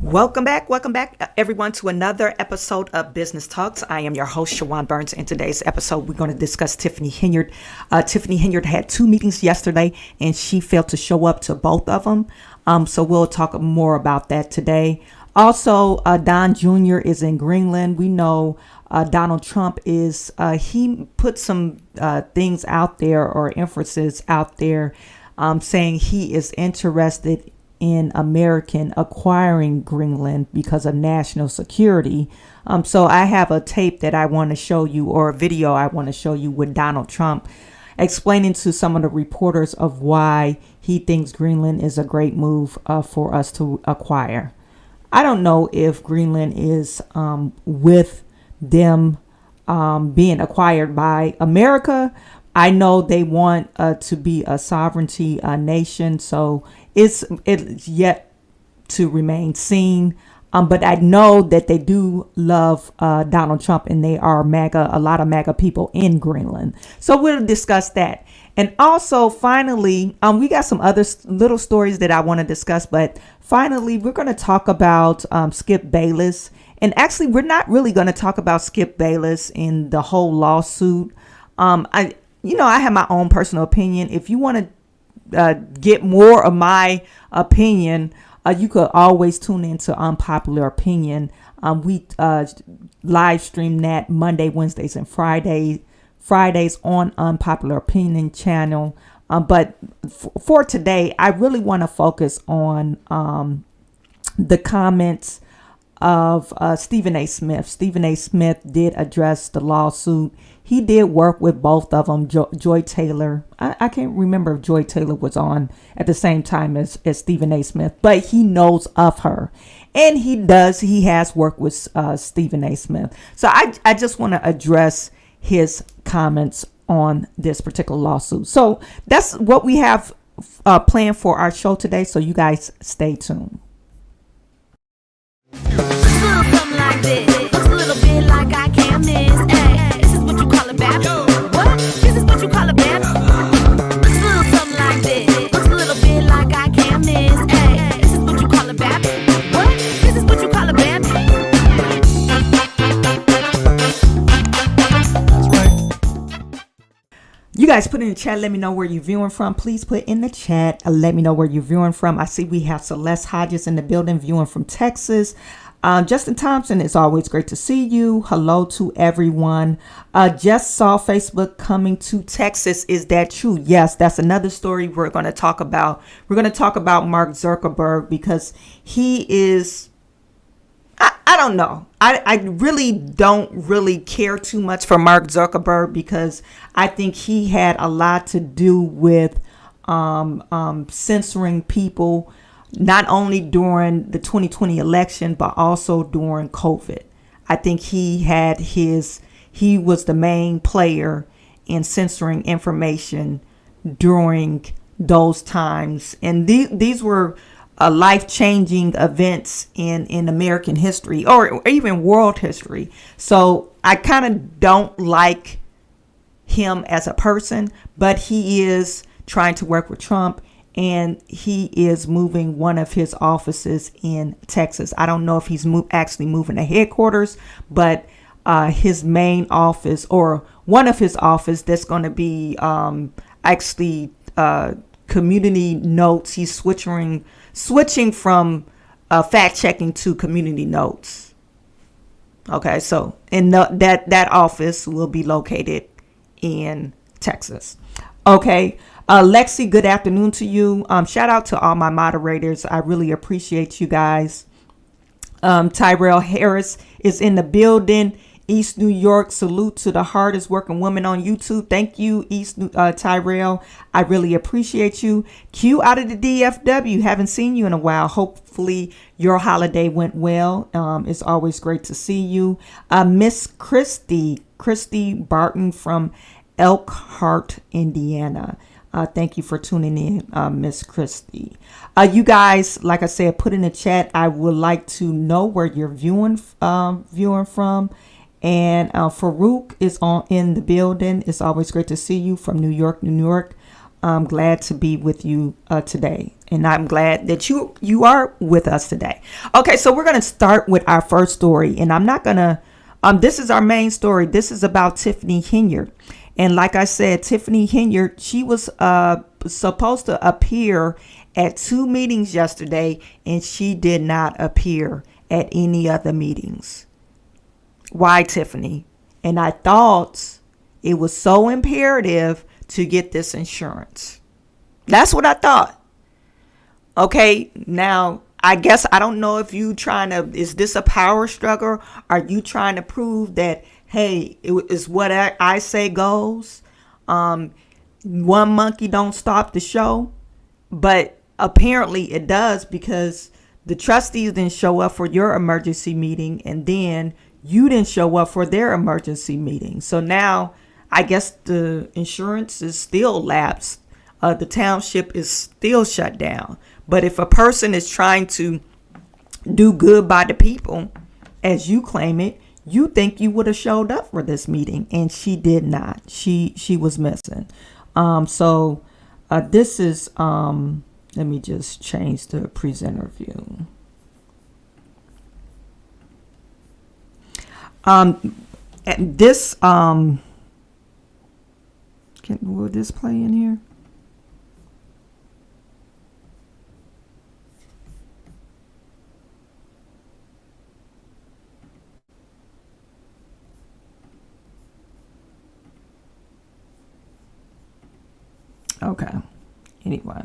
Welcome back, everyone, to another episode of Business Talks. I am your host, Chawanne Burns. In today's episode, we're going to discuss Tiffany Henyard. Tiffany Henyard had two meetings yesterday, and she failed to show up to both of them. So we'll talk more about that today. Also, Don Jr. is in Greenland. We know Donald Trump he put some things out there, or emphasis out there, saying he is interested in American acquiring Greenland because of national security. So I have a tape that I want to show you, or a video I want to show you, with Donald Trump explaining to some of the reporters of why he thinks Greenland is a great move for us to acquire. I don't know if Greenland is with them being acquired by America. I know they want to be a sovereignty nation, so it's yet to remain seen. But I know that they do love Donald Trump, and they are a lot of MAGA people in Greenland. So we'll discuss that. And also, finally, we got some other little stories that I want to discuss. But finally, we're going to talk about Skip Bayless. And actually, we're not really going to talk about Skip Bayless in the whole lawsuit. I have my own personal opinion. If you want to get more of my opinion, you could always tune into Unpopular Opinion. We live stream that Monday, Wednesdays, and Fridays on Unpopular Opinion channel. But for today, I really want to focus on the comments of Stephen A.Smith. Stephen A.Smith did address the lawsuit. He did work with both of them. Joy Taylor. I can't remember if Joy Taylor was on at the same time as Stephen A.Smith, but he knows of her. And he has worked with Stephen A.Smith. So I just want to address his comments on this particular lawsuit. So that's what we have planned for our show today. So you guys stay tuned. Something like this. Looks a little bit like I can't miss. Ay, this is what you call a bad. What? This is what you call a bad. Something like this. Looks a little bit like I can't miss. Ay, this is what you call a bad. What? This is what you call a bad. That's right. You guys put in the chat. Let me know where you're viewing from. Please put in the chat. Let me know where you're viewing from. I see we have Celeste Hodges in the building, viewing from Texas. Justin Thompson, it's always great to see you. Hello to everyone. Just saw Facebook coming to Texas. Is that true? Yes, that's another story we're going to talk about. We're going to talk about Mark Zuckerberg, because he is, I don't know. I really don't really care too much for Mark Zuckerberg, because I think he had a lot to do with censoring people, not only during the 2020 election, but also during COVID. I think he was the main player in censoring information during those times. And these were life-changing events in American history, or even world history. So I kind of don't like him as a person, but he is trying to work with Trump. And he is moving one of his offices in Texas. I don't know if he's actually moving the headquarters, but his main office, or one of his office, that's going to be actually community notes. He's switching from fact checking to community notes. Okay, so that office will be located in Texas. Okay. Lexi, good afternoon to you. Shout out to all my moderators. I really appreciate you guys. Tyrell Harris is in the building. East New York, salute to the hardest working woman on YouTube. Thank you, Tyrell. I really appreciate you. Q out of the DFW. Haven't seen you in a while. Hopefully your holiday went well. It's always great to see you. Miss Christy Barton from Elkhart, Indiana. Thank you for tuning in, Miss Christie. You guys, like I said, put in the chat. I would like to know where you're viewing from. And Farouk is in the building. It's always great to see you from New York, New York. I'm glad to be with you today. And I'm glad that you are with us today. Okay, so we're going to start with our first story. And I'm not going to, this is our main story. This is about Tiffany Henyard. And like I said, Tiffany Henyard, she was supposed to appear at 2 meetings yesterday, and she did not appear at any other meetings. Why, Tiffany? And I thought it was so imperative to get this insurance. That's what I thought. Okay, now I guess I don't know if you trying to, is this a power struggle? Are you trying to prove that, hey, it is what I say goes? One monkey don't stop the show. But apparently it does, because the trustees didn't show up for your emergency meeting, and then you didn't show up for their emergency meeting. So now I guess the insurance is still lapsed. The township is still shut down. But if a person is trying to do good by the people, as you claim it, you think you would have showed up for this meeting, and she did not. She was missing. So this is, let me just change the presenter view. This, will this play in here? Okay. Anyway.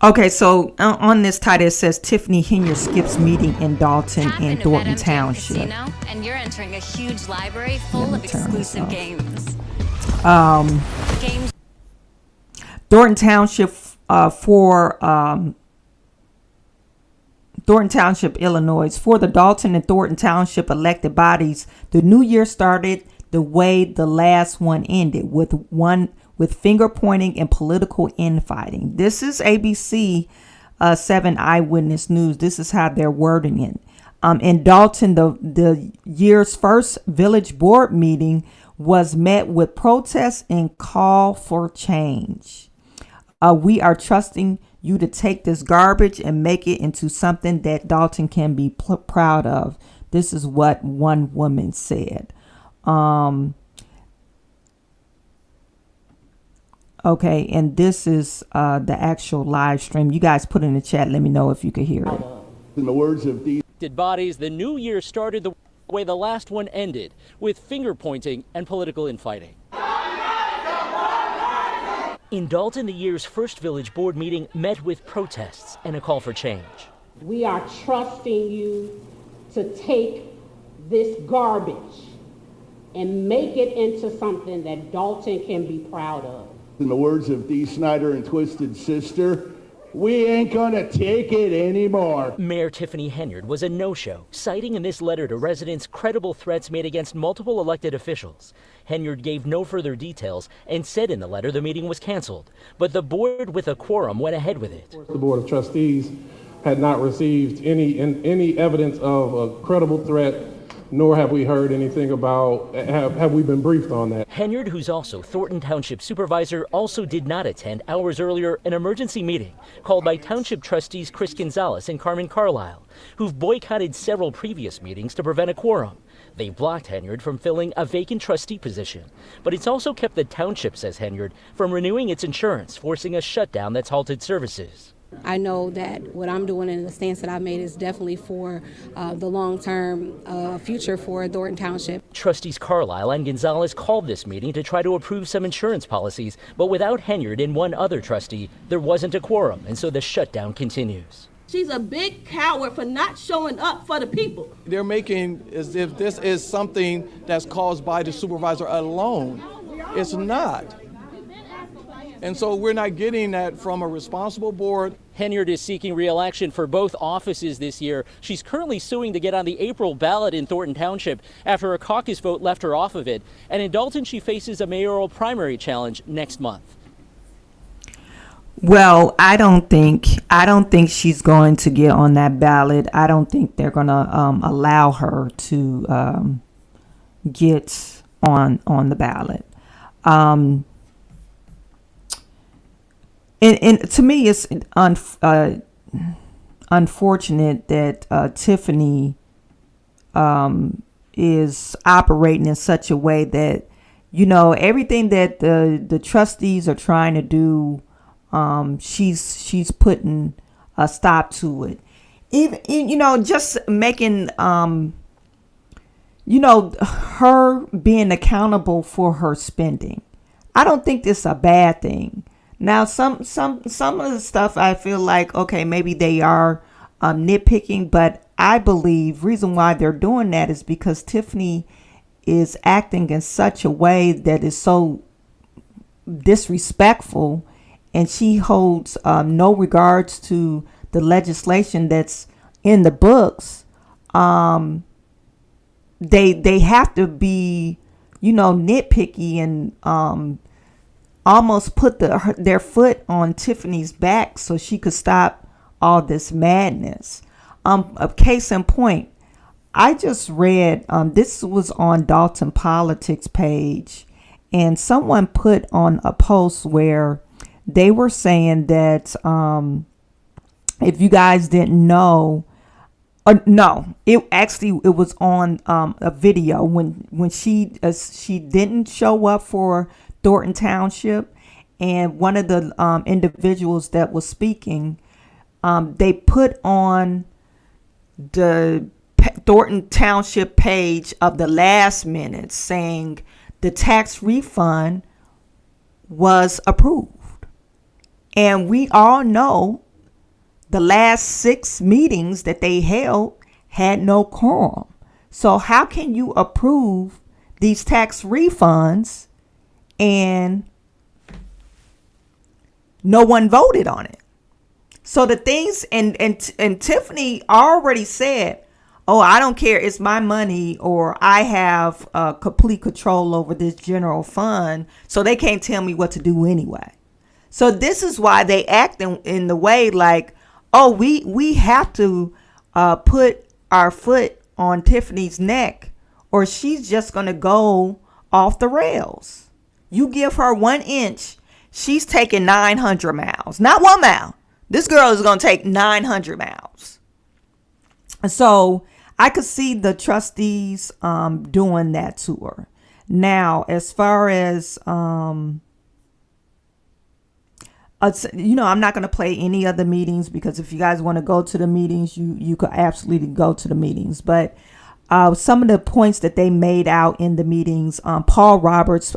Okay, so on this title it says Tiffany Henyard skips meeting in Dalton and Thornton Township. Casino, and you're entering a huge library full of exclusive games. Thornton Township Thornton Township, Illinois. For the Dalton and Thornton Township elected bodies, the new year started the way the last one ended, with finger pointing and political infighting. This is ABC 7 Eyewitness News. This is how they're wording it. In Dalton, the year's first village board meeting was met with protests and call for change. We are trusting you to take this garbage and make it into something that Dalton can be proud of. This is what one woman said. Okay, and this is the actual live stream. You guys put in the chat. Let me know if you could hear it. In the words of these bodies, the new year started the way the last one ended, with finger pointing and political infighting. In Dalton, the year's first village board meeting met with protests and a call for change. We are trusting you to take this garbage and make it into something that Dalton can be proud of. In the words of Dee Snyder and Twisted Sister, we ain't gonna take it anymore. Mayor Tiffany Henyard was a no-show, citing in this letter to residents credible threats made against multiple elected officials. Henyard gave no further details and said in the letter the meeting was canceled, but the board with a quorum went ahead with it. The Board of Trustees had not received any evidence of a credible threat, nor have we heard anything about, have we been briefed on that. Henyard, who's also Thornton Township supervisor, also did not attend hours earlier an emergency meeting called by Township trustees Chris Gonzalez and Carmen Carlisle, who've boycotted several previous meetings to prevent a quorum. They blocked Henyard from filling a vacant trustee position, but it's also kept the township, says Henyard, from renewing its insurance, forcing a shutdown that's halted services. I know that what I'm doing and the stance that I've made is definitely for the long-term future for Thornton Township. Trustees Carlisle and Gonzalez called this meeting to try to approve some insurance policies, but without Henyard and one other trustee, there wasn't a quorum, and so the shutdown continues. She's a big coward for not showing up for the people. They're making as if this is something that's caused by the supervisor alone. It's not. And so we're not getting that from a responsible board. Henyard is seeking re-election for both offices this year. She's currently suing to get on the April ballot in Thornton Township after a caucus vote left her off of it. And in Dalton, she faces a mayoral primary challenge next month. Well, I don't think she's going to get on that ballot. I don't think they're going to allow her to get on the ballot. And to me, it's unfortunate that Tiffany is operating in such a way that, everything that the trustees are trying to do, she's putting a stop to it. Even, just making, her being accountable for her spending. I don't think this is a bad thing. Now, some of the stuff I feel like, okay, maybe they are nitpicking, but I believe reason why they're doing that is because Tiffany is acting in such a way that is so disrespectful, and she holds no regards to the legislation that's in the books. They have to be, nitpicky and almost put their foot on Tiffany's back so she could stop all this madness. A case in point, I just read, this was on Dalton Politics page, and someone put on a post where they were saying that if you guys didn't know, no, it was on a video when she didn't show up for Thornton Township, and one of the individuals that was speaking, they put on the Thornton Township page of the last minute saying the tax refund was approved. And we all know the last 6 meetings that they held had no quorum. So how can you approve these tax refunds and no one voted on it? So the things, and Tiffany already said, oh, I don't care, it's my money, or I have complete control over this general fund, so they can't tell me what to do anyway. So this is why they act in the way like, oh, we have to put our foot on Tiffany's neck, or she's just going to go off the rails. You give her 1 inch, she's taking 900 miles. Not 1 mile. This girl is going to take 900 miles. So I could see the trustees doing that to her. Now, as far as, I'm not going to play any other meetings, because if you guys want to go to the meetings, you could absolutely go to the meetings. But some of the points that they made out in the meetings, Paul Roberts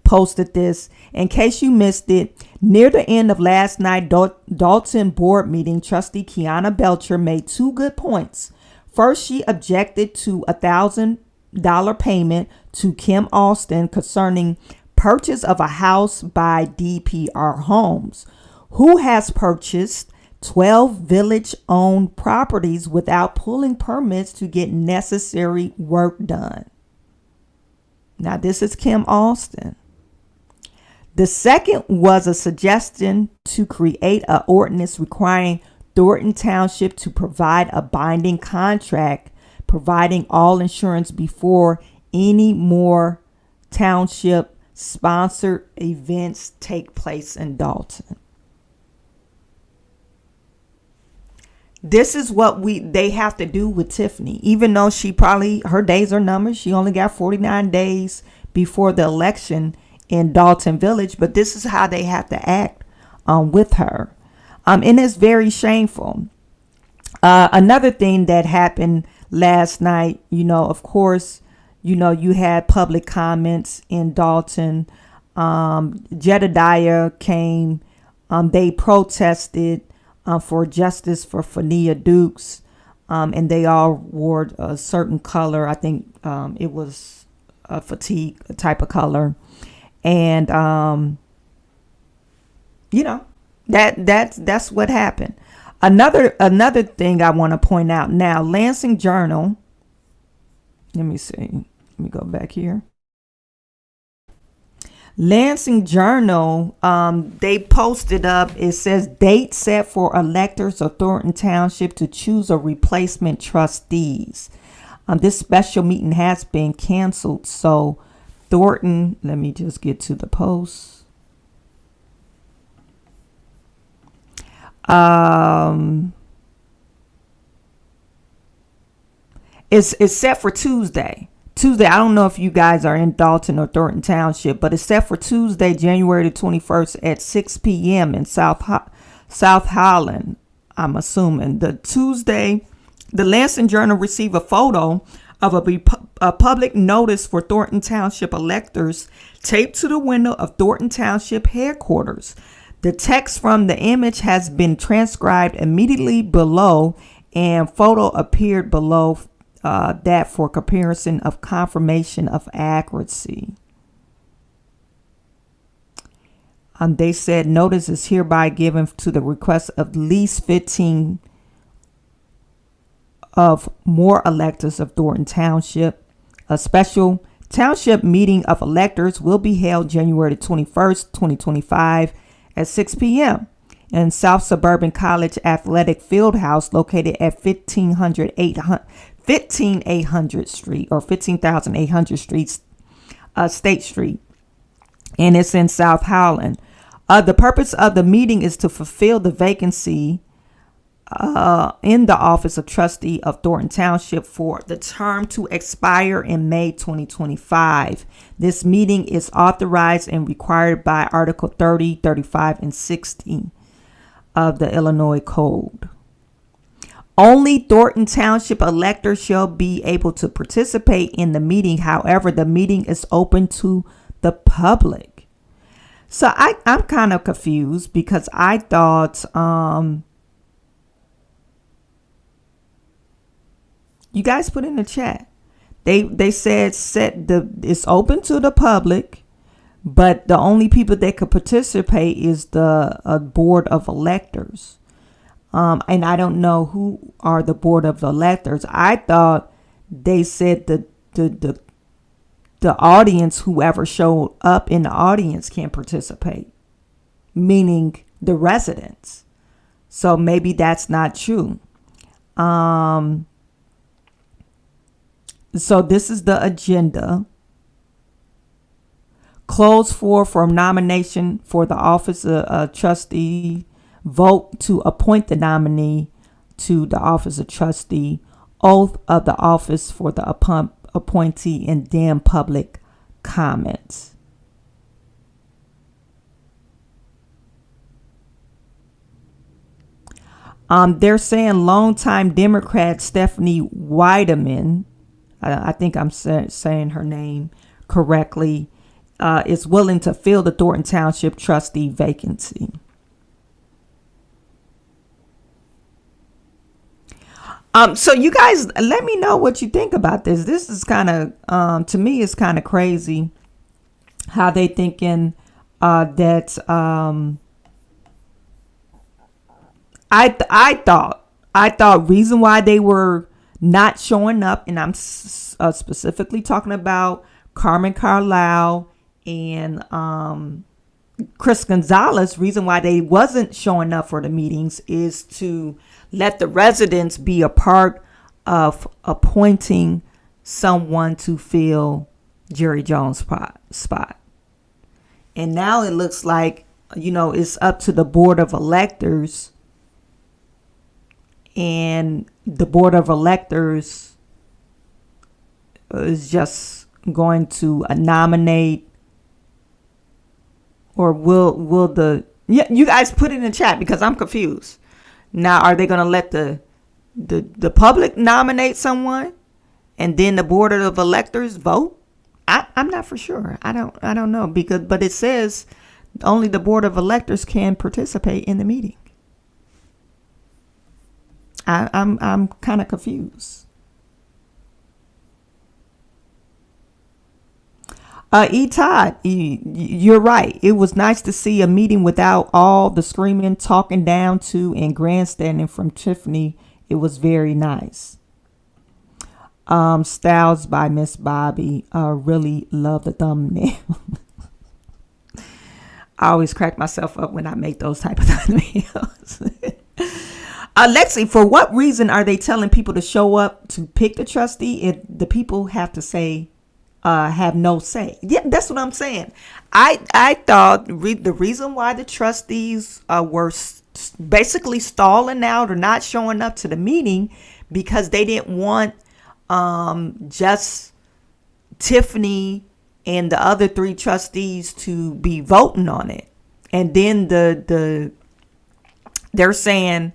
posted this. In case you missed it, near the end of last night, Dalton board meeting, trustee Kiana Belcher made 2 good points. First, she objected to $1,000 payment to Kim Austin concerning purchase of a house by DPR Homes, who has purchased 12 village-owned properties without pulling permits to get necessary work done. Now, this is Kim Austin. The second was a suggestion to create an ordinance requiring Thornton Township to provide a binding contract providing all insurance before any more township sponsored events take place in Dalton. This is what they have to do with Tiffany, even though her days are numbered. She only got 49 days before the election in Dalton Village, but this is how they have to act with her. And it's very shameful. Another thing that happened last night, of course, you had public comments in Dalton. Jedediah came. They protested for justice for Fania Dukes, and they all wore a certain color. I think it was a fatigue type of color. And, that's what happened. Another thing I want to point out now, Lansing Journal. Let me see. Let me go back here. Lansing Journal, they posted up, it says date set for electors of Thornton Township to choose a replacement trustees. This special meeting has been canceled. So Thornton, let me just get to the post. It's set for Tuesday. I don't know if you guys are in Dalton or Thornton Township, but it's set for Tuesday, January the 21st at 6 p.m. in South Holland. I'm assuming the Lansing Journal received a photo of a public notice for Thornton Township electors taped to the window of Thornton Township headquarters. The text from the image has been transcribed immediately below, and photo appeared below that for comparison of confirmation of accuracy. They said notice is hereby given to the request of at least 15 of more electors of Thornton Township. A special township meeting of electors will be held January 21st, 2025 at 6 p.m. in South Suburban College Athletic Fieldhouse located at 15800 Street or 15,800 Street, State Street. And it's in South Holland. The purpose of the meeting is to fulfill the vacancy in the office of trustee of Thornton Township for the term to expire in May 2025. This meeting is authorized and required by Article 30, 35, and 60 of the Illinois Code. Only Thornton Township electors shall be able to participate in the meeting. However, the meeting is open to the public. So I'm kind of confused because I thought you guys put in the chat. They said it's open to the public, but the only people that could participate is the board of electors. And I don't know who are the board of electors. I thought they said the audience, whoever showed up in the audience, can participate, meaning the residents. So maybe that's not true. So this is the agenda. Close for nomination for the office of trustee. Vote to appoint the nominee to the office of trustee. Oath of the office for the appointee, and then public comments. They're saying longtime Democrat Stephanie Weideman, I think I'm saying her name correctly, is willing to fill the Thornton Township trustee vacancy. So you guys, let me know what you think about this. This is kind of, to me, it's kind of crazy how they thinking that I thought reason why they were not showing up, and I'm specifically talking about Carmen Carlisle and Chris Gonzalez. Reason why they wasn't showing up for the meetings is to let the residents be a part of appointing someone to fill Jerry Jones' spot. And now it looks like, it's up to the board of electors, and the board of electors is just going to nominate, or will you guys put it in the chat because I'm confused. Now, are they going to let the public nominate someone and then the board of electors vote? I'm not for sure. I don't know but it says only the board of electors can participate in the meeting. I'm kind of confused. Todd, you're right. It was nice to see a meeting without all the screaming, talking down to, and grandstanding from Tiffany. It was very nice. Styles by Miss Bobby. Really love the thumbnail. I always crack myself up when I make those type of videos. Lexi, for what reason are they telling people to show up to pick the trustee if the people have to say, have no say? Yeah, that's what I'm saying. I thought the reason why the trustees were basically stalling out or not showing up to the meeting because they didn't want just Tiffany and the other 3 trustees to be voting on it. And then they're saying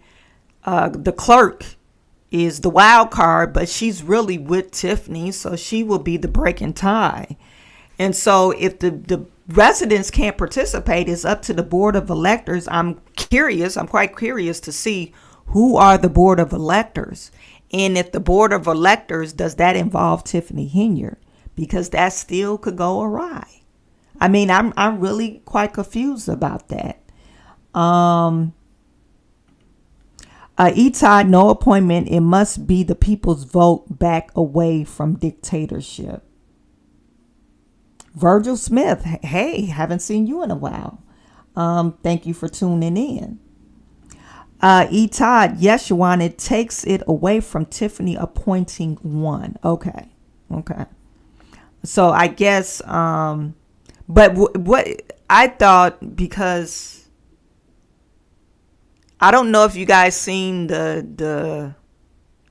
the clerk is the wild card, but she's really with Tiffany, so she will be the breaking tie. And so if the residents can't participate, it's up to the board of electors. I'm quite curious to see who are the board of electors. And if the board of electors, does that involve Tiffany Henyard? Because that still could go awry. I mean, I'm really quite confused about that. Etod, no appointment. It must be the people's vote back away from dictatorship. Virgil Smith, hey, haven't seen you in a while. Thank you for tuning in. Etod, yes, Chawanne, it takes it away from Tiffany appointing one. Okay. So I guess, but what I thought, because I don't know if you guys seen the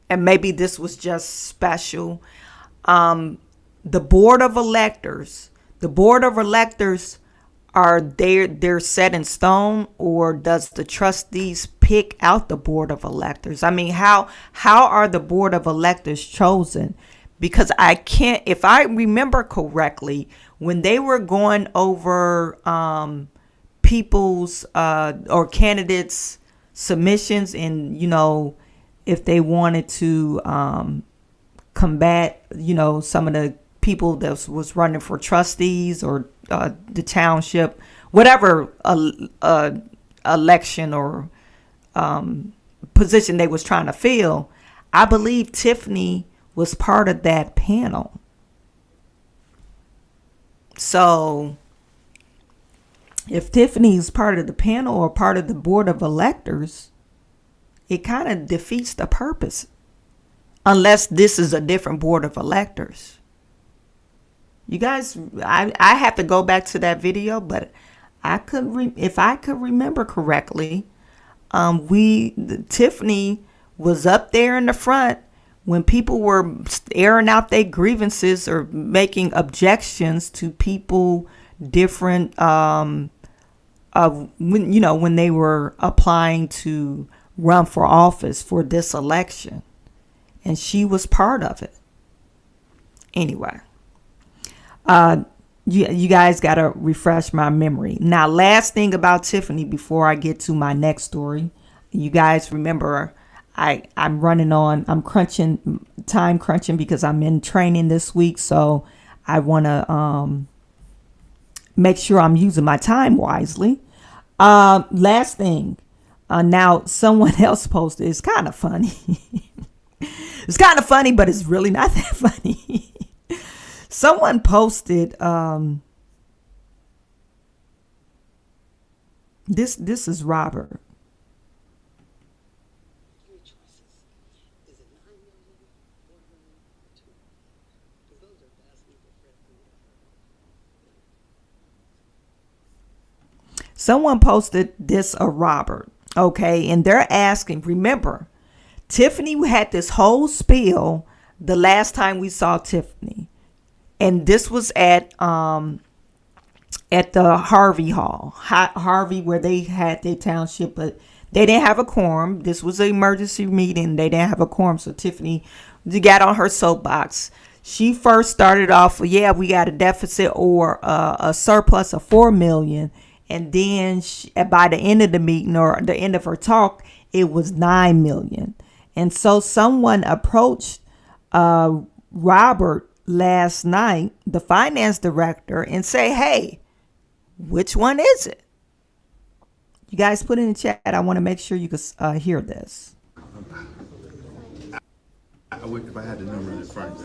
and maybe this was just special. The board of electors are they're set in stone, or does the trustees pick out the board of electors? I mean, how are the board of electors chosen? Because I can't, if I remember correctly, when they were going over people's or candidates' submissions, and if they wanted to combat some of the people that was running for trustees or the township, whatever election or position they was trying to fill, I believe Tiffany was part of that panel. So if Tiffany is part of the panel or part of the board of electors, it kind of defeats the purpose, unless this is a different board of electors. You guys, I have to go back to that video, but if I could remember correctly, Tiffany was up there in the front when people were airing out their grievances or making objections to people different, when they were applying to run for office for this election, and she was part of it. Anyway, you guys got to refresh my memory. Now, last thing about Tiffany before I get to my next story. You guys remember I'm time crunching because I'm in training this week. So I want to make sure I'm using my time wisely. Last thing. Now, someone else posted. It's kind of funny. It's kind of funny, but it's really not that funny. Someone posted this is Robert. Someone posted this of Robert, okay, and they're asking, remember, Tiffany had this whole spiel the last time we saw Tiffany, and this was at the Harvey Hall, Harvey, where they had their township, but they didn't have a quorum. This was an emergency meeting. They didn't have a quorum, so Tiffany got on her soapbox. She first started off, we got a deficit or a surplus of $4 million. And then by the end of the meeting or the end of her talk, it was $9 million. And so someone approached Robert last night, the finance director, and say, hey, which one is it? You guys put in the chat. I want to make sure you can hear this. If I had the number in front.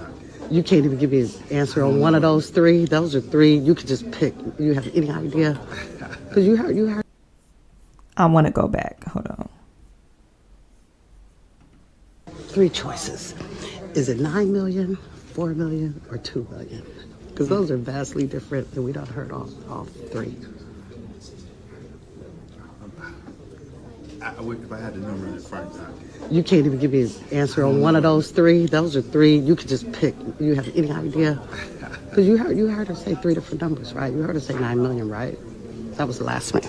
You can't even give me an answer on one of those three. Those are three. You could just pick. You have any idea? Because you heard. I want to go back. Hold on. Three choices. Is it 9 million, 4 million, or 2 million? Because those are vastly different, and we don't heard all three. If I had the number in front. You can't even give me an answer on one of those three. Those are three. You could just pick. You have any idea? Because you heard her say three different numbers, right? You heard her say 9 million, right? That was the last one.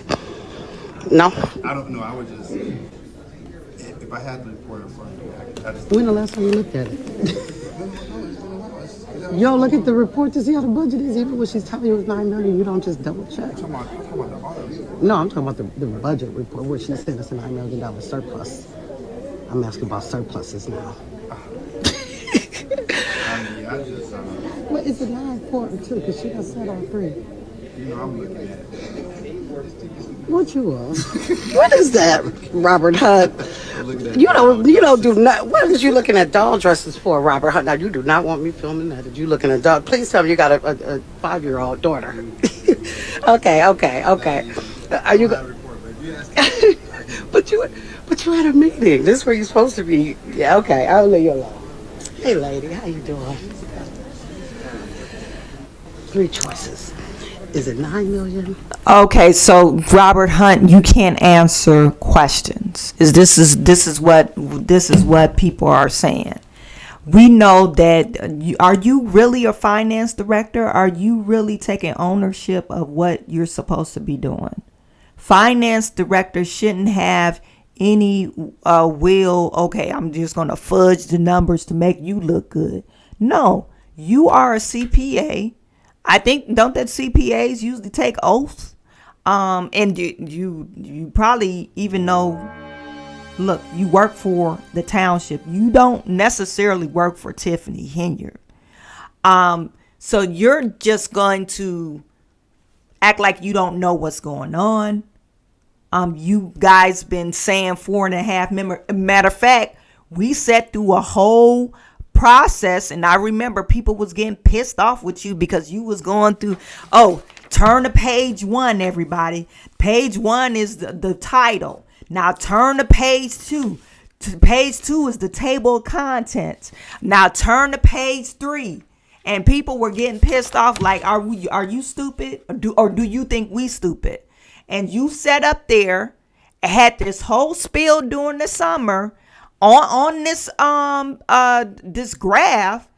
No? I don't know. I would just, if I had the report in front of me, I just... When the last time you looked at it? You don't look at the report to see how the budget is. Even when she's telling you it's 9 million, you don't just double check. I'm talking about the audit. No, I'm talking about the budget report where she said it's a $9 million surplus. I'm asking about surpluses now. I just... What is it 9, 4, or 2? Because she done said all three. You know, I'm looking at... What you are? What is that, Robert Hunt? You don't do not. What is you looking at doll dresses for, Robert Hunt? Now you do not want me filming that. Did you looking at doll? Please tell me you got a 5-year-old daughter. Okay. Are you? But you had a meeting. This is where you're supposed to be. Yeah. Okay. I'll leave you alone. Hey, lady, how you doing? Three choices. Is it 9 million? Okay, so Robert Hunt, you can't answer questions. This is what people are saying. We know that. Are you really a finance director? Are you really taking ownership of what you're supposed to be doing? Finance directors shouldn't have any will. Okay, I'm just gonna fudge the numbers to make you look good. No, you are a CPA. I think, don't that CPAs usually take oaths? And you probably even know, look, you work for the township. You don't necessarily work for Tiffany Henyard. So you're just going to act like you don't know what's going on. You guys been saying 4.5. Matter of fact, we sat through a whole process, and I remember people was getting pissed off with you because you was going through, turn to page 1, everybody. Page 1 is the title. Now turn to page 2. Page 2 is the table of contents. Now turn to page 3. And people were getting pissed off like, are you stupid? Or do you think we stupid? And you sat up there, had this whole spiel during the summer on this this graph,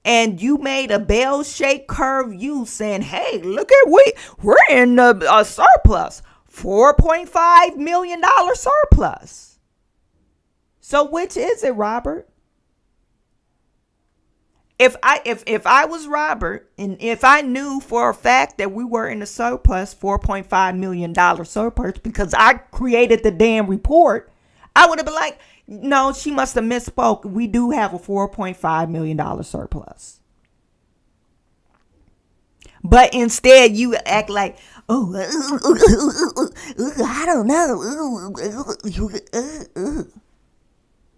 and you made a bell-shaped curve U saying, hey, look at we're in a surplus, $4.5 million surplus. So which is it, Robert? If I was Robert, and if I knew for a fact that we were in a surplus, $4.5 million surplus, because I created the damn report, I would have been like, no, she must have misspoke. We do have a $4.5 million surplus. But instead, you act like, I don't know.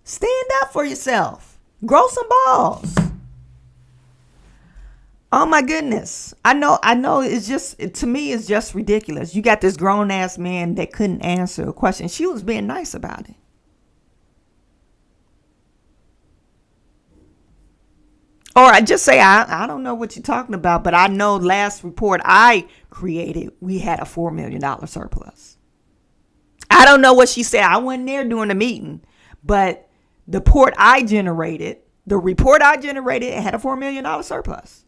Stand up for yourself. Grow some balls. Oh my goodness. I know it's just, to me, it's just ridiculous. You got this grown ass man that couldn't answer a question. She was being nice about it. Or I just say, I don't know what you're talking about, but I know last report I created, we had a $4 million surplus. I don't know what she said. I wasn't there during the meeting, but the report I generated, it had a $4 million surplus.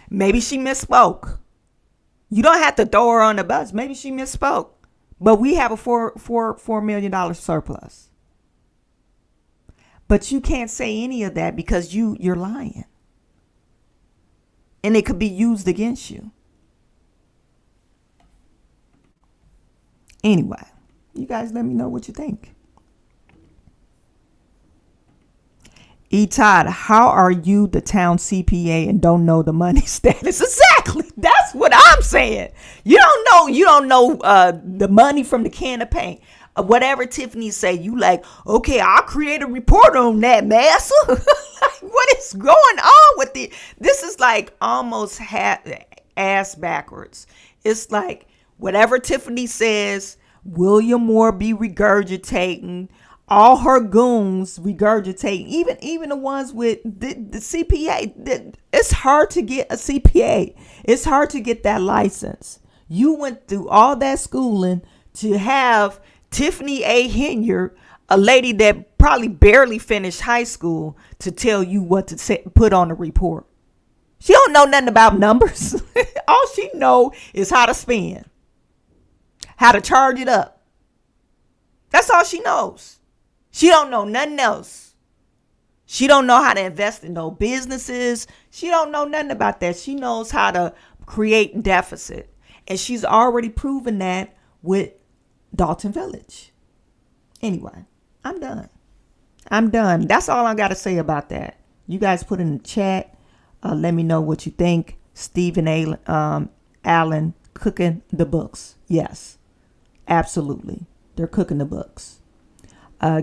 Maybe she misspoke. You don't have to throw her on the bus. Maybe she misspoke. But we have a $4 million surplus. But you can't say any of that because you're lying. And it could be used against you. Anyway, you guys let me know what you think. E. Todd, how are you the town CPA and don't know the money status? Exactly. That's what I'm saying. You don't know the money from the can of paint. Whatever Tiffany say, you like, okay, I'll create a report on that, massa. Like, what is going on with it? This is like almost ass backwards. It's like whatever Tiffany says, William Moore be regurgitating, all her goons regurgitating, even the ones with the CPA. It's hard to get a CPA. It's hard to get that license. You went through all that schooling to have Tiffany A. Henyard, a lady that probably barely finished high school, to tell you what to put on the report. She don't know nothing about numbers. All she know is how to spend, how to charge it up. That's all she knows. She don't know nothing else. She don't know how to invest in no businesses. She don't know nothing about that. She knows how to create deficit. And she's already proven that with Dalton Village. Anyway, I'm done. That's all I got to say about that. You guys put in the chat. Let me know what you think. Stephen Allen cooking the books. Yes, absolutely. They're cooking the books.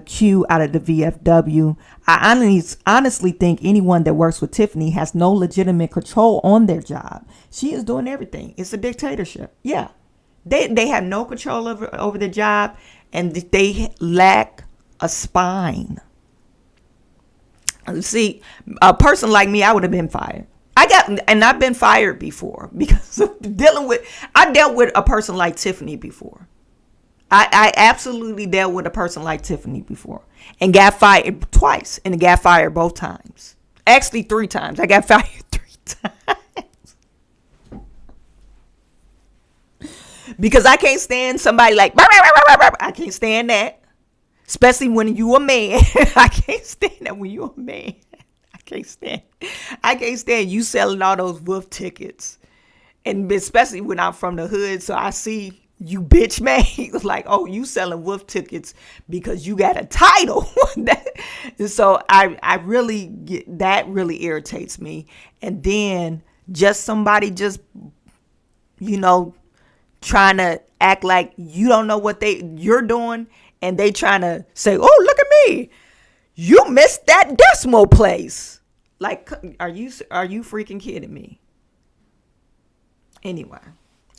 Q out of the VFW. I honestly think anyone that works with Tiffany has no legitimate control on their job. She is doing everything. It's a dictatorship. Yeah. They have no control over their job, and they lack a spine. See, a person like me, I would have been fired. I've been fired before because of I dealt with a person like Tiffany before. I absolutely dealt with a person like Tiffany before and got fired twice, and got fired both times. Actually, 3 times. I got fired 3 times. Because I can't stand somebody like, I can't stand that. Especially when you a man. I can't stand that when you a man. I can't stand you selling all those wolf tickets. And especially when I'm from the hood, so I see you bitch man. Like, oh, you selling wolf tickets because you got a title. So I really get that. Really irritates me. And then just somebody just, trying to act like you don't know what you're doing, and they trying to say, oh, look at me, you missed that decimal place. Like, are you freaking kidding me? Anyway,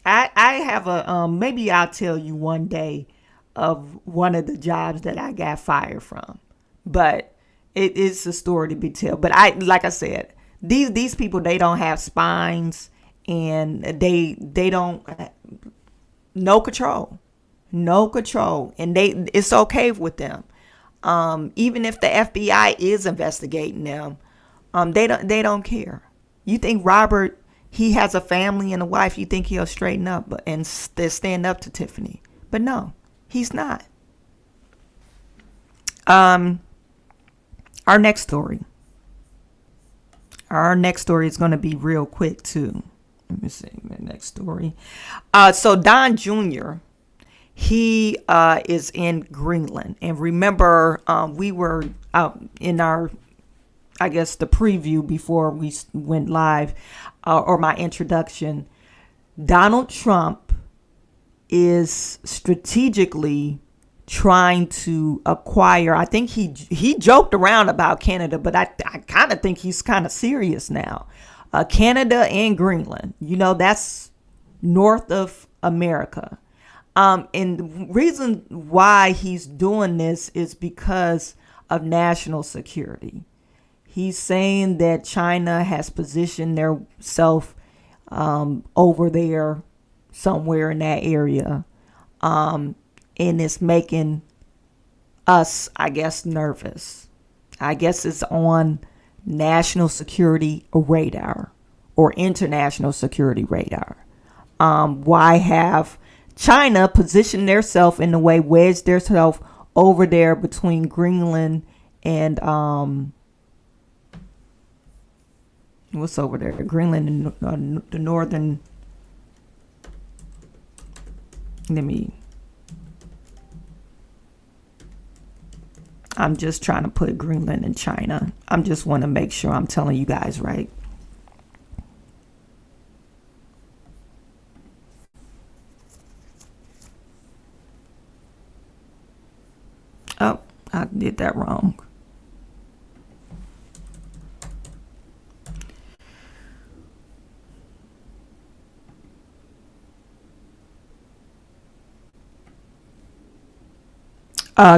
I have maybe I'll tell you one day of one of the jobs that I got fired from, but it is a story to be told. But like I said, these people, they don't have spines, and they don't, no control, and it's okay with them. Even if the FBI is investigating them, they don't care. You think Robert, he has a family and a wife, you think he'll straighten up and stand up to Tiffany? But no, he's not. Our next story is going to be real quick too. Let me see the next story. So Don Jr., he is in Greenland. And remember, we were in our, I guess, the preview before we went live, or my introduction. Donald Trump is strategically trying to acquire, I think he joked around about Canada, but I kind of think he's kind of serious now. Canada and Greenland, that's north of America. And the reason why he's doing this is because of national security. He's saying that China has positioned themselves over there somewhere in that area. And it's making us, I guess, nervous. I guess it's on national security radar or international security radar. Why have China positioned themselves in the way, wedged themselves over there between Greenland and what's over there? Greenland and the northern. I'm just trying to put Greenland and China. I just want to make sure I'm telling you guys right. did that wrong.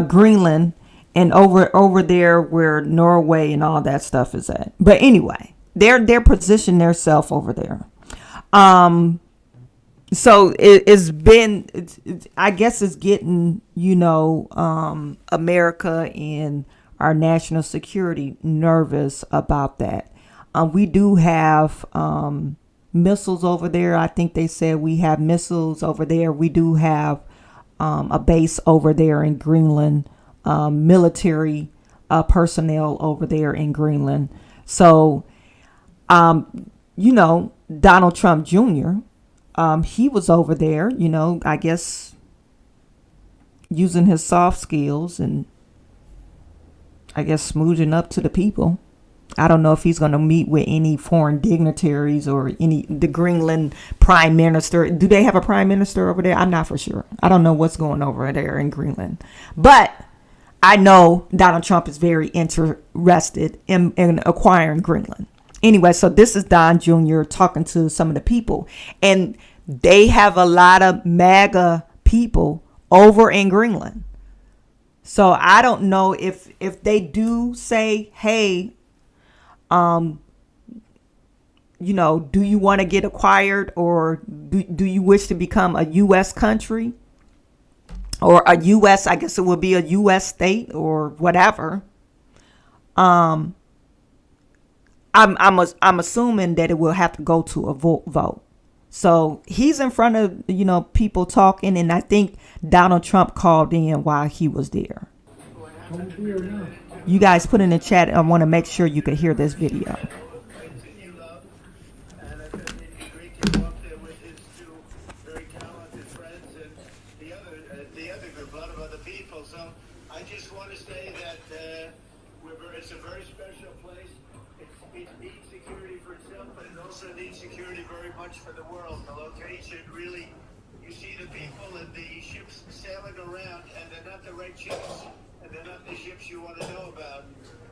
Greenland, and over there where Norway and all that stuff is at. But anyway, they're positioned themselves over there. So I guess it's getting, America and our national security nervous about that. We do have missiles over there. I think they said we have missiles over there. We do have a base over there in Greenland, military personnel over there in Greenland. So, Donald Trump Jr., he was over there, I guess using his soft skills and I guess smooching up to the people. I don't know if he's going to meet with any foreign dignitaries or the Greenland prime minister. Do they have a prime minister over there? I'm not for sure. I don't know what's going over there in Greenland. But I know Donald Trump is very interested in acquiring Greenland. Anyway, so this is Don Jr. talking to some of the people. And they have a lot of MAGA people over in Greenland. So I don't know if they do say, hey, do you want to get acquired, or do you wish to become a U.S. country or a U.S. I guess it would be a U.S. state or whatever. I'm assuming that it will have to go to a vote. So he's in front of people talking, and I think Donald Trump called in while he was there. You guys put in the chat. I want to make sure you can hear this video. I just want to say that it's a very special place. It needs security for itself, but it also needs security very much for the world. The location really, you see the people and the ships sailing around, and they're not the right ships, and they're not the ships you want to know about.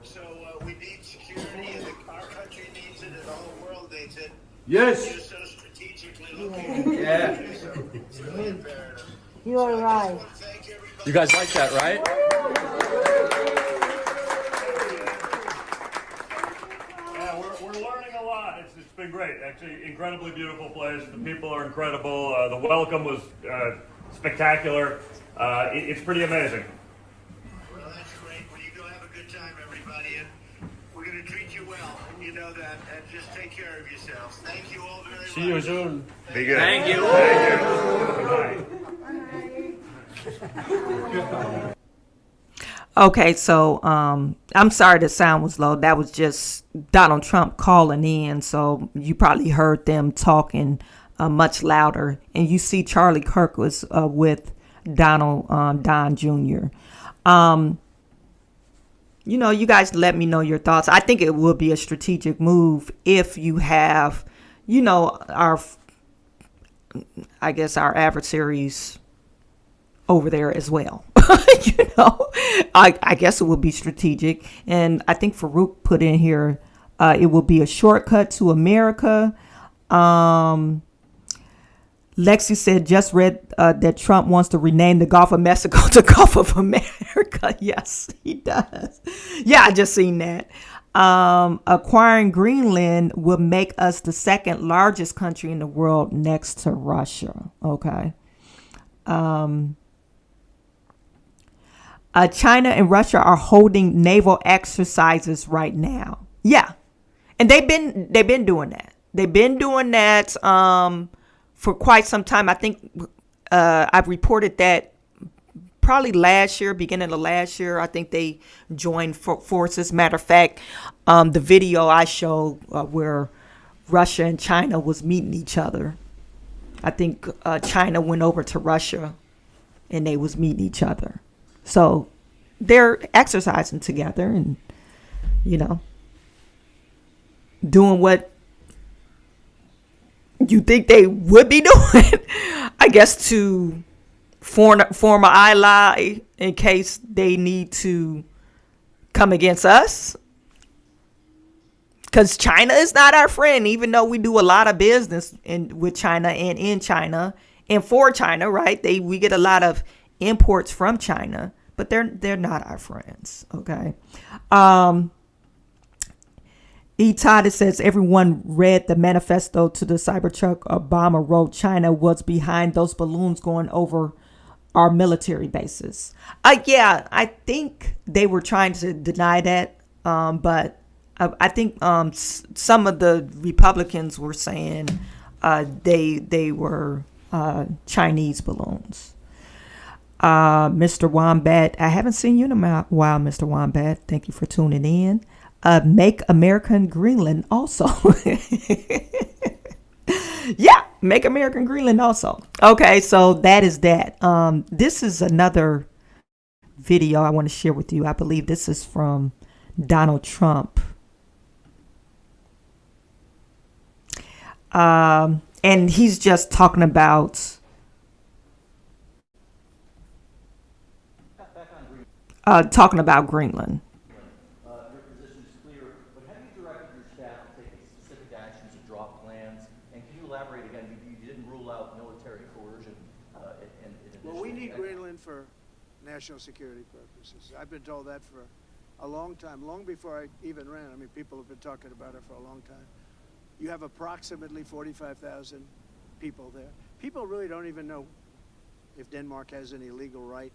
So we need security, and our country needs it, and the whole world needs it. Yes. You're so strategically located. Yeah. So it's really imperative. You are right. You guys like that, right? Yeah, we're learning a lot. It's been great. Actually, incredibly beautiful place. The people are incredible. The welcome was spectacular. It's pretty amazing. Well, that's great. Well, you go have a good time, everybody, and we're going to treat you well. You know that, and just take care of yourselves. Thank you all very much. See you soon. Be good. Thank you. Okay, so I'm sorry the sound was low. That was just Donald Trump calling in, so you probably heard them talking much louder. And you see Charlie Kirk was with Don Jr. You guys let me know your thoughts. I think it would be a strategic move if you have, our adversaries over there as well. I guess it would be strategic. And I think Farouk put in here, it will be a shortcut to America. Lexi said, just read that Trump wants to rename the Gulf of Mexico to Gulf of America. Yes, he does. Yeah, I just seen that. Acquiring Greenland will make us the second largest country in the world next to Russia. Okay. China and Russia are holding naval exercises right now. Yeah. And they've been doing that. They've been doing that for quite some time. I think I've reported that probably beginning of last year. I think they joined forces. Matter of fact, the video I showed where Russia and China was meeting each other. I think China went over to Russia and they was meeting each other. So they're exercising together and, doing what you think they would be doing, I guess, to form an ally in case they need to come against us. Because China is not our friend, even though we do a lot of business with China and in China and for China, right? We get a lot of imports from China, but they're not our friends, okay? E. Todd says everyone read the manifesto to the Cybertruck Obama wrote. China was behind those balloons going over our military bases. Yeah, I think they were trying to deny that, but I think some of the Republicans were saying they were Chinese balloons. Mr. Wombat, I haven't seen you in a while, Mr. Wombat. Thank you for tuning in. Make American Greenland also. Yeah, make American Greenland also. Okay, so that is that. This is another video I want to share with you. I believe this is from Donald Trump. And he's just talking about Greenland. Your position is clear, but have you directed your staff to take specific actions to draw plans? And can you elaborate again? You didn't rule out military coercion. Well, we need Greenland for national security purposes. I've been told that for a long time, long before I even ran. I mean, people have been talking about it for a long time. You have approximately 45,000 people there. People really don't even know if Denmark has any legal right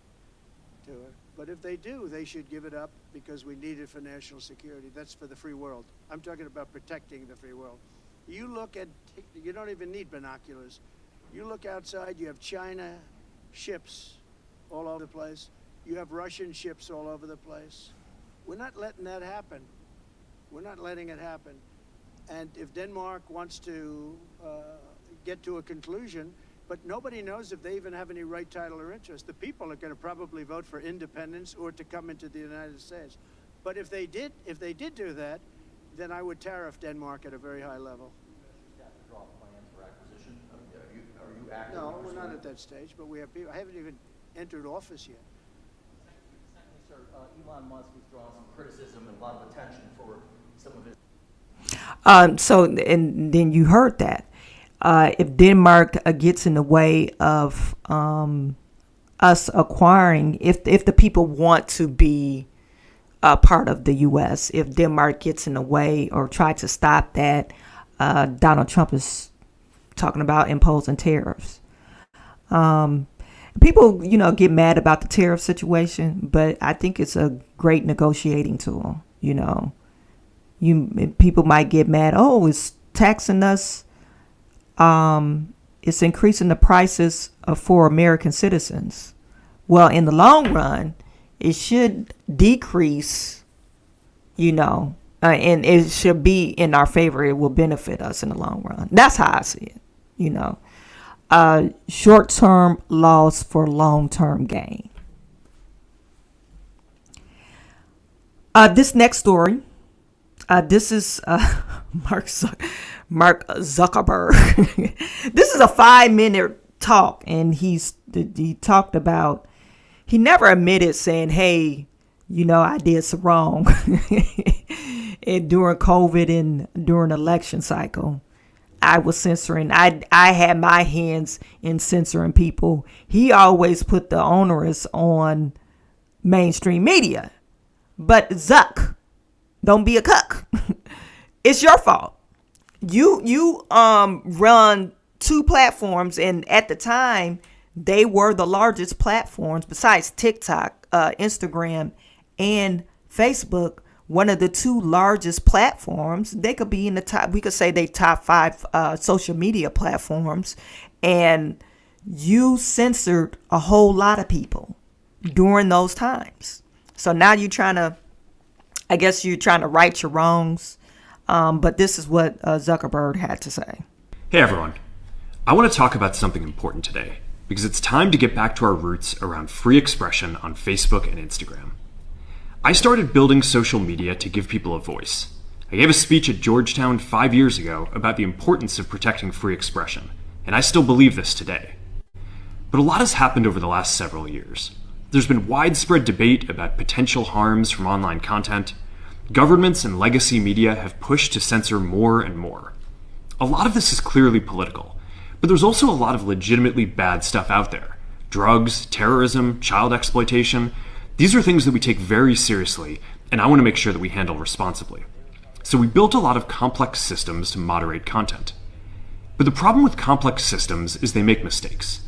to it. But if they do, they should give it up because we need it for national security. That's for the free world. I'm talking about protecting the free world. You look at, you don't even need binoculars. You look outside, you have China ships all over the place. You have Russian ships all over the place. We're not letting that happen. We're not letting it happen. And if Denmark wants to get to a conclusion, but nobody knows if they even have any right, title, or interest. The people are going to probably vote for independence or to come into the United States. But if they did do that, then I would tariff Denmark at a very high level. Draw plans for acquisition. Are you active? No, we're not at that stage. But we have people. I haven't even entered office yet. Secondly, sir, Elon Musk was drawing some criticism and a lot of attention for some of his. So, and then you heard that. If Denmark gets in the way of us acquiring, if the people want to be part of the U.S., if Denmark gets in the way or try to stop that, Donald Trump is talking about imposing tariffs. People, get mad about the tariff situation, but I think it's a great negotiating tool. People might get mad. Oh, it's taxing us. It's increasing the prices for American citizens. Well, in the long run, it should decrease, and it should be in our favor. It will benefit us in the long run. That's how I see it. Short-term loss for long-term gain. This next story, this is Mark Zuckerberg. This is a 5-minute talk, and he talked about, he never admitted saying, hey, I did some wrong and during COVID and during election cycle. I was censoring. I had my hands in censoring people. He always put the onus on mainstream media. But Zuck, don't be a cuck. It's your fault. You run 2 platforms, and at the time they were the largest platforms besides TikTok, Instagram, and Facebook. One of the 2 largest platforms. They could be in the top. We could say they top 5 social media platforms, and you censored a whole lot of people during those times. So now you're trying to right your wrongs. But this is what Zuckerberg had to say. Hey everyone. I want to talk about something important today because it's time to get back to our roots around free expression on Facebook and Instagram. I started building social media to give people a voice. I gave a speech at Georgetown 5 years ago about the importance of protecting free expression, and I still believe this today. But a lot has happened over the last several years. There's been widespread debate about potential harms from online content. Governments and legacy media have pushed to censor more and more. A lot of this is clearly political, but there's also a lot of legitimately bad stuff out there. Drugs, terrorism, child exploitation. These are things that we take very seriously, and I want to make sure that we handle responsibly. So we built a lot of complex systems to moderate content. But the problem with complex systems is they make mistakes.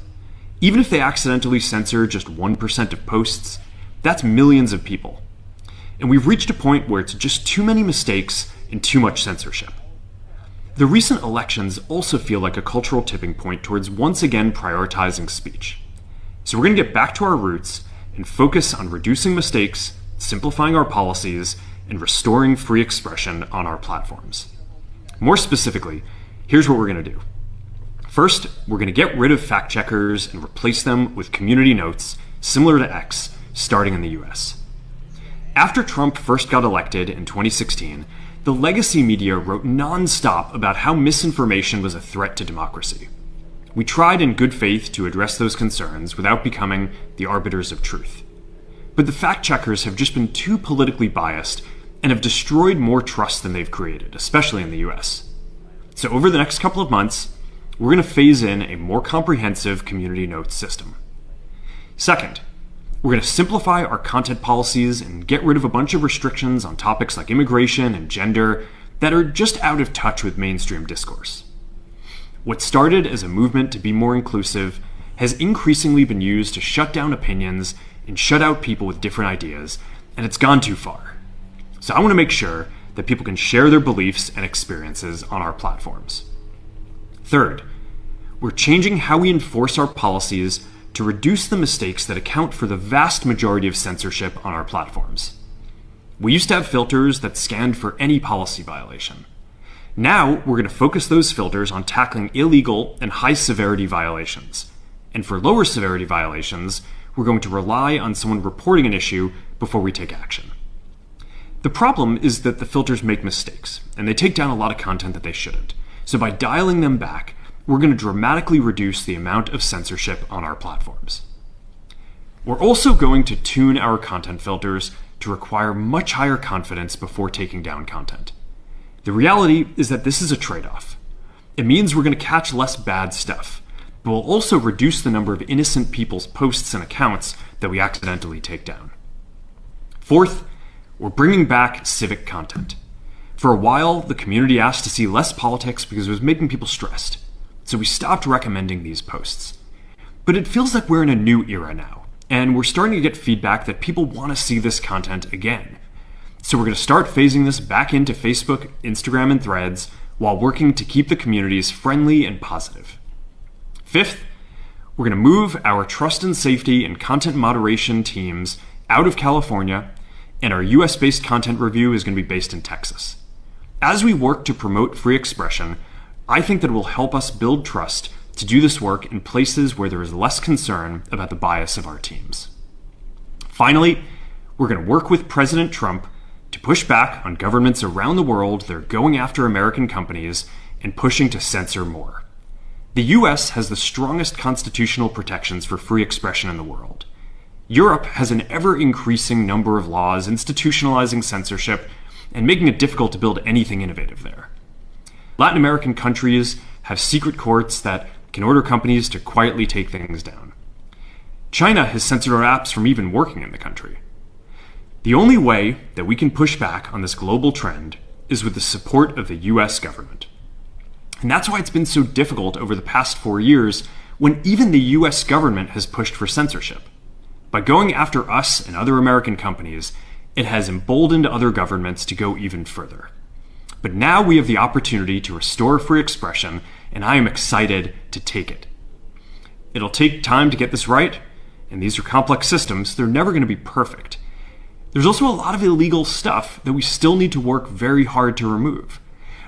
Even if they accidentally censor just 1% of posts, that's millions of people. And we've reached a point where it's just too many mistakes and too much censorship. The recent elections also feel like a cultural tipping point towards once again prioritizing speech. So we're going to get back to our roots and focus on reducing mistakes, simplifying our policies, and restoring free expression on our platforms. More specifically, here's what we're going to do. First, we're going to get rid of fact checkers and replace them with community notes, similar to X, starting in the US. After Trump first got elected in 2016, the legacy media wrote nonstop about how misinformation was a threat to democracy. We tried in good faith to address those concerns without becoming the arbiters of truth. But the fact checkers have just been too politically biased and have destroyed more trust than they've created, especially in the US. So over the next couple of months, we're going to phase in a more comprehensive community notes system. Second, we're going to simplify our content policies and get rid of a bunch of restrictions on topics like immigration and gender that are just out of touch with mainstream discourse. What started as a movement to be more inclusive has increasingly been used to shut down opinions and shut out people with different ideas, and it's gone too far. So I want to make sure that people can share their beliefs and experiences on our platforms. Third, we're changing how we enforce our policies to reduce the mistakes that account for the vast majority of censorship on our platforms. We used to have filters that scanned for any policy violation. Now, we're going to focus those filters on tackling illegal and high-severity violations. And for lower severity violations, we're going to rely on someone reporting an issue before we take action. The problem is that the filters make mistakes, and they take down a lot of content that they shouldn't. So by dialing them back, we're going to dramatically reduce the amount of censorship on our platforms. We're also going to tune our content filters to require much higher confidence before taking down content. The reality is that this is a trade-off. It means we're going to catch less bad stuff, but we'll also reduce the number of innocent people's posts and accounts that we accidentally take down. Fourth, we're bringing back civic content. For a while, the community asked to see less politics because it was making people stressed, so we stopped recommending these posts. But it feels like we're in a new era now, and we're starting to get feedback that people want to see this content again. So we're going to start phasing this back into Facebook, Instagram, and Threads while working to keep the communities friendly and positive. Fifth, we're going to move our trust and safety and content moderation teams out of California, and our US-based content review is going to be based in Texas. As we work to promote free expression, I think that it will help us build trust to do this work in places where there is less concern about the bias of our teams. Finally, we're going to work with President Trump to push back on governments around the world that are going after American companies and pushing to censor more. The US has the strongest constitutional protections for free expression in the world. Europe has an ever-increasing number of laws institutionalizing censorship and making it difficult to build anything innovative there. Latin American countries have secret courts that can order companies to quietly take things down. China has censored our apps from even working in the country. The only way that we can push back on this global trend is with the support of the US government. And that's why it's been so difficult over the past 4 years when even the US government has pushed for censorship. By going after us and other American companies, it has emboldened other governments to go even further. But now we have the opportunity to restore free expression, and I am excited to take it. It'll take time to get this right, and these are complex systems. They're never going to be perfect. There's also a lot of illegal stuff that we still need to work very hard to remove.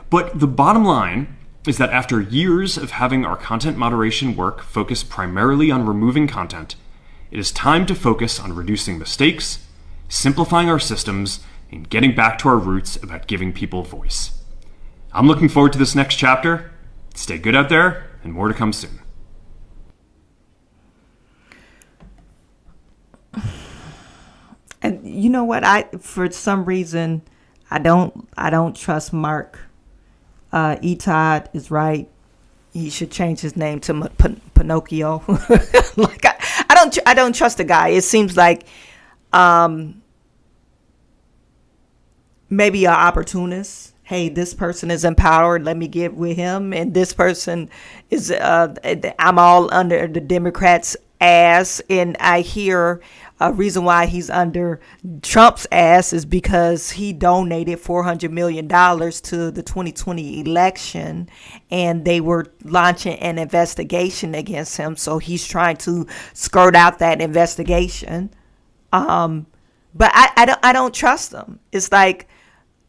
But the bottom line is that after years of having our content moderation work focus primarily on removing content, it is time to focus on reducing mistakes, simplifying our systems, and getting back to our roots about giving people voice. I'm looking forward to this next chapter. Stay good out there, and more to come soon. you know what? For some reason, I don't trust Mark. Etod is right. He should change his name to Pinocchio. Like I don't trust the guy. It seems like maybe an opportunist. Hey, this person is empowered. Let me get with him. And this person is, I'm all under the Democrats' ass. And I hear a reason why he's under Trump's ass is because he donated $400 million to the 2020 election. And they were launching an investigation against him. So he's trying to skirt out that investigation. But I don't trust him. It's like,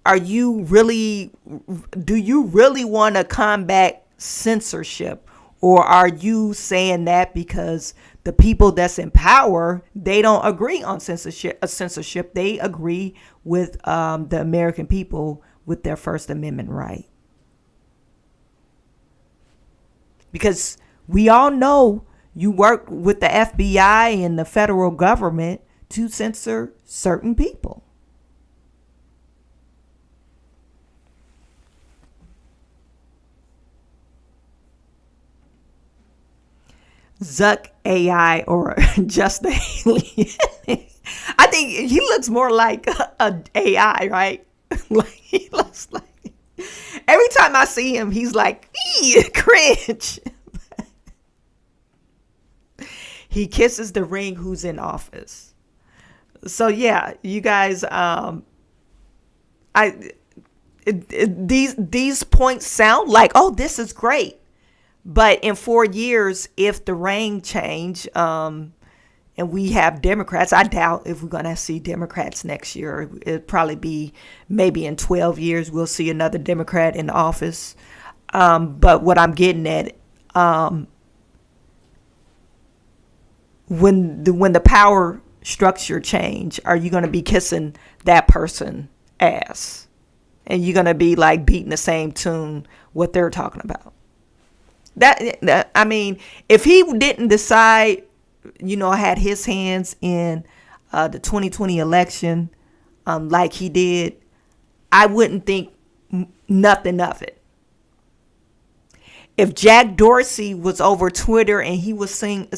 do you really want to combat censorship, or are you saying that because the people that's in power, they don't agree on censorship? They agree with the American people with their First Amendment right. Because we all know you work with the FBI and the federal government to censor certain people. Zuck AI or just the alien. I think he looks more like a AI, right? Like he looks like. Every time I see him, he's like, cringe. He kisses the ring who's in office. So yeah, you guys, these points sound like, oh, this is great. But in 4 years, if the reign change, and we have Democrats, I doubt if we're going to see Democrats next year. It'll probably be maybe in 12 years, we'll see another Democrat in office. But what I'm getting at, when the power structure change, are you going to be kissing that person ass? And you're going to be like beating the same tune what they're talking about? That I mean, if he didn't decide, had his hands in the 2020 election like he did, I wouldn't think nothing of it. If Jack Dorsey was over Twitter and he was saying,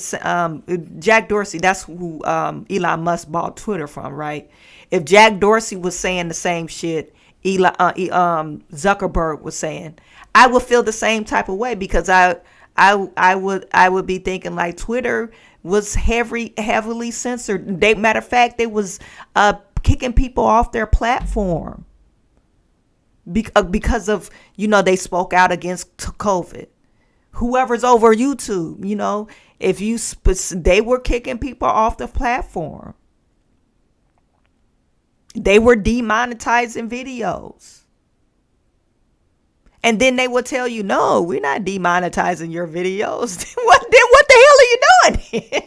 Jack Dorsey, that's who Elon Musk bought Twitter from, right? If Jack Dorsey was saying the same shit Zuckerberg was saying, I would feel the same type of way, because I would be thinking like Twitter was heavily censored. Matter of fact, they was kicking people off their platform because of they spoke out against COVID. Whoever's over YouTube, they were kicking people off the platform. They were demonetizing videos. And then they will tell you, no, we're not demonetizing your videos. What the hell are you doing?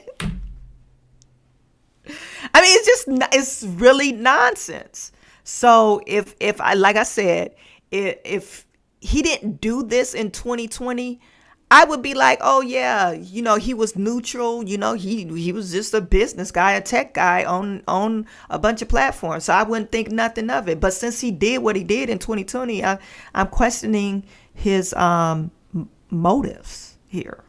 I mean, it's really nonsense. So if like I said, if he didn't do this in 2020, I would be like, oh yeah, he was neutral. He was just a business guy, a tech guy on a bunch of platforms. So I wouldn't think nothing of it. But since he did what he did in 2020, I'm questioning his motives here.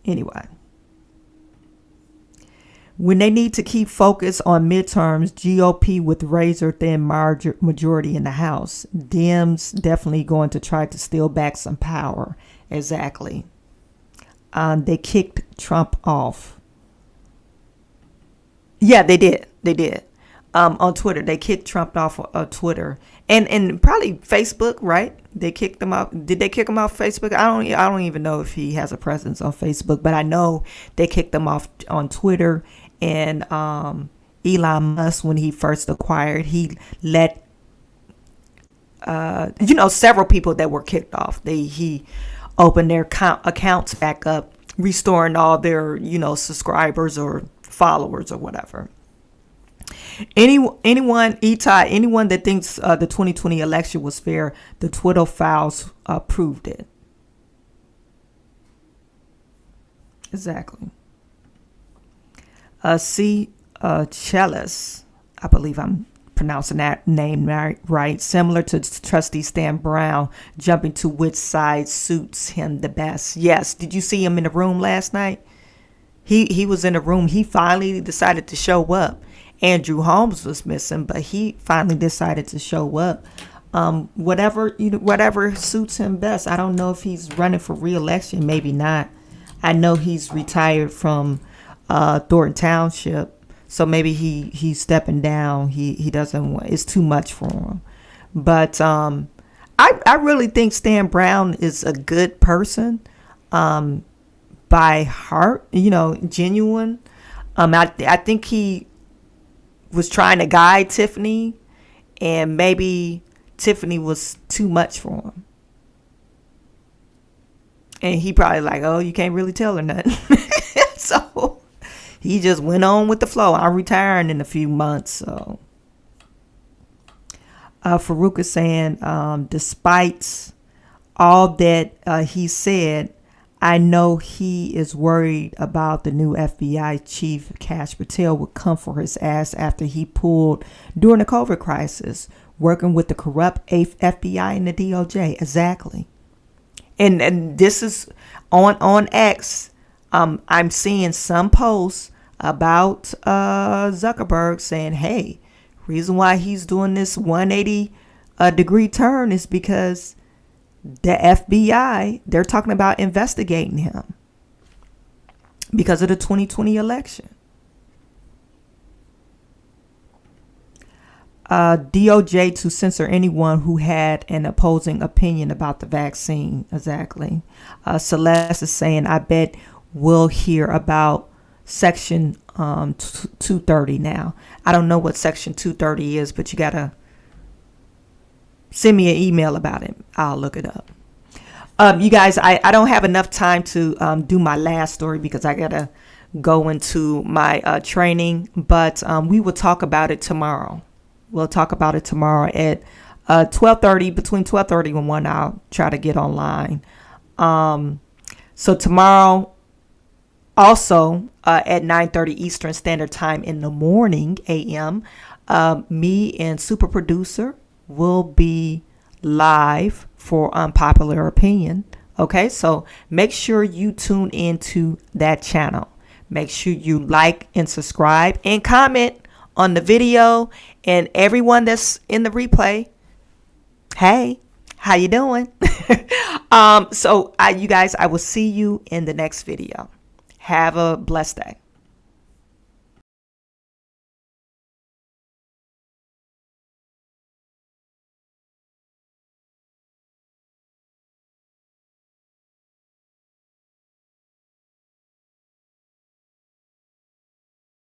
Anyway. When they need to keep focus on midterms, GOP with razor-thin majority in the House. Dems definitely going to try to steal back some power. Exactly. They kicked Trump off. Yeah, they did. They did. On Twitter. They kicked Trump off of Twitter. And probably Facebook, right? They kicked them off. Did they kick him off Facebook? I don't even know if he has a presence on Facebook, but I know they kicked them off on Twitter. And Elon Musk, when he first acquired, he let several people that were kicked off. He opened their accounts back up, restoring all their subscribers or followers or whatever. Anyone that thinks the 2020 election was fair, the Twitter files proved it. Exactly. C. Chellis, I believe I'm pronouncing that name right, similar to Trustee Stan Brown, jumping to which side suits him the best. Yes, did you see him in the room last night? He was in the room. He finally decided to show up. Andrew Holmes was missing, but he finally decided to show up. Whatever suits him best. I don't know if he's running for re-election. Maybe not. I know he's retired from Thornton Township, so maybe he's stepping down. He doesn't want. It's too much for him. But I really think Stan Brown is a good person. By heart, genuine. I think he was trying to guide Tiffany, and maybe Tiffany was too much for him. And he probably like, oh, you can't really tell her nothing. So he just went on with the flow. I'm retiring in a few months. So Farouk is saying, despite all that he said, I know he is worried about the new FBI chief, Kash Patel, would come for his ass after he pulled during the COVID crisis, working with the corrupt FBI and the DOJ. Exactly. And this is on X. I'm seeing some posts about Zuckerberg saying, hey, reason why he's doing this 180 degree turn is because the FBI, they're talking about investigating him because of the 2020 election. DOJ to censor anyone who had an opposing opinion about the vaccine. Exactly. Celeste is saying, I bet we'll hear about Section 230 now. I don't know what Section 230 is, but you got to send me an email about it. I'll look it up. You guys, I don't have enough time to do my last story because I got to go into my training, but we will talk about it tomorrow. We'll talk about it tomorrow at 12:30, between 12:30 and 1. I'll try to get online. So tomorrow, also at 9:30 Eastern Standard Time in the morning, a.m., me and super producer will be live for Unpopular Opinion. Okay, so make sure you tune into that channel. Make sure you like and subscribe and comment on the video, and everyone that's in the replay, hey, how you doing? You guys, I will see you in the next video. Have a blessed day.